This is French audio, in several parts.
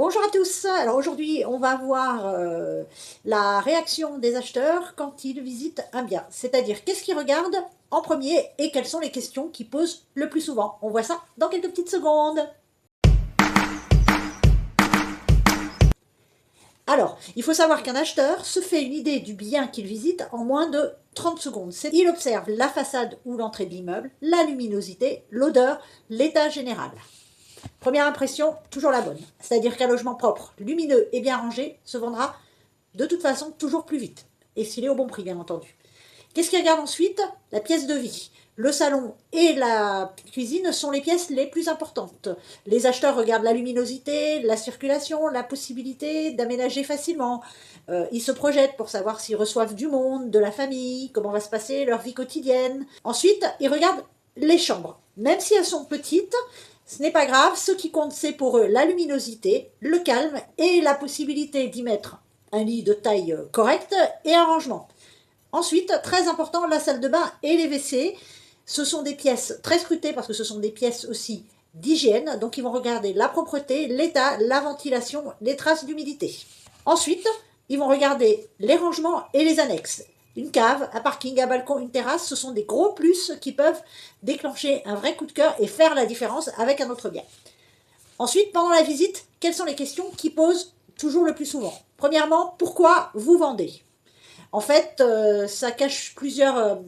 Bonjour à tous. Alors aujourd'hui, on va voir la réaction des acheteurs quand ils visitent un bien. C'est-à-dire, qu'est-ce qu'ils regardent en premier et quelles sont les questions qu'ils posent le plus souvent. On voit ça dans quelques petites secondes. Alors, il faut savoir qu'un acheteur se fait une idée du bien qu'il visite en moins de 30 secondes. Il observe la façade ou l'entrée de l'immeuble, la luminosité, l'odeur, l'état général. Première impression, toujours la bonne. C'est-à-dire qu'un logement propre, lumineux et bien rangé se vendra de toute façon toujours plus vite. Et s'il est au bon prix, bien entendu. Qu'est-ce qu'il regarde ensuite? La pièce de vie. Le salon et la cuisine sont les pièces les plus importantes. Les acheteurs regardent la luminosité, la circulation, la possibilité d'aménager facilement. Ils se projettent pour savoir s'ils reçoivent du monde, de la famille, comment va se passer leur vie quotidienne. Ensuite, ils regardent les chambres. Même si elles sont petites, ce n'est pas grave, ce qui compte c'est pour eux la luminosité, le calme et la possibilité d'y mettre un lit de taille correcte et un rangement. Ensuite, très important, la salle de bain et les WC. Ce sont des pièces très scrutées parce que ce sont des pièces aussi d'hygiène. Donc ils vont regarder la propreté, l'état, la ventilation, les traces d'humidité. Ensuite, ils vont regarder les rangements et les annexes. Une cave, un parking, un balcon, une terrasse, ce sont des gros plus qui peuvent déclencher un vrai coup de cœur et faire la différence avec un autre bien. Ensuite, pendant la visite, quelles sont les questions qui posent toujours le plus souvent? Premièrement, pourquoi vous vendez? En fait, ça cache plusieurs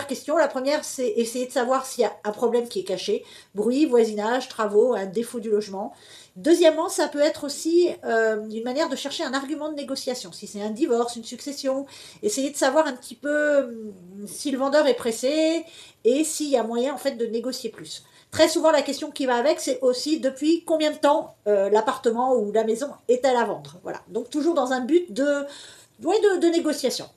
questions. La première, c'est essayer de savoir s'il y a un problème qui est caché. Bruit, voisinage, travaux, un défaut du logement. Deuxièmement, ça peut être aussi une manière de chercher un argument de négociation. Si c'est un divorce, une succession, essayer de savoir un petit peu si le vendeur est pressé et s'il y a moyen en fait de négocier plus. Très souvent, la question qui va avec, c'est aussi depuis combien de temps l'appartement ou la maison est-elle à vendre. Voilà. Donc toujours dans un but de négociation.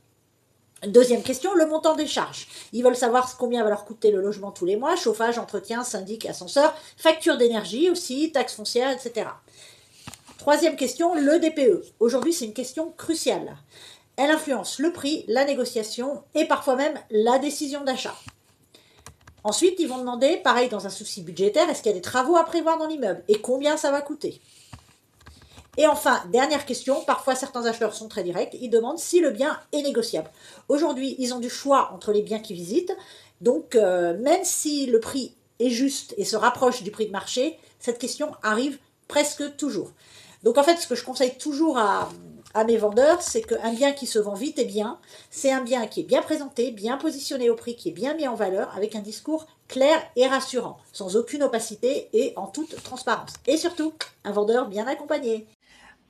Deuxième question, le montant des charges. Ils veulent savoir combien va leur coûter le logement tous les mois, chauffage, entretien, syndic, ascenseur, facture d'énergie aussi, taxes foncières, etc. Troisième question, le DPE. Aujourd'hui, c'est une question cruciale. Elle influence le prix, la négociation et parfois même la décision d'achat. Ensuite, ils vont demander, pareil dans un souci budgétaire, est-ce qu'il y a des travaux à prévoir dans l'immeuble et combien ça va coûter? Et enfin, dernière question, parfois certains acheteurs sont très directs, ils demandent si le bien est négociable. Aujourd'hui, ils ont du choix entre les biens qu'ils visitent, donc même si le prix est juste et se rapproche du prix de marché, cette question arrive presque toujours. Donc en fait, ce que je conseille toujours à mes vendeurs, c'est qu'un bien qui se vend vite et bien, c'est un bien qui est bien présenté, bien positionné au prix, qui est bien mis en valeur, avec un discours clair et rassurant, sans aucune opacité et en toute transparence. Et surtout, un vendeur bien accompagné.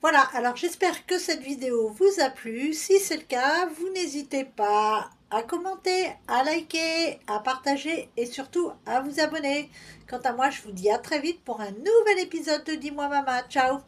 Voilà, alors j'espère que cette vidéo vous a plu. Si c'est le cas, vous n'hésitez pas à commenter, à liker, à partager et surtout à vous abonner. Quant à moi, je vous dis à très vite pour un nouvel épisode de Dis-moi Mama. Ciao!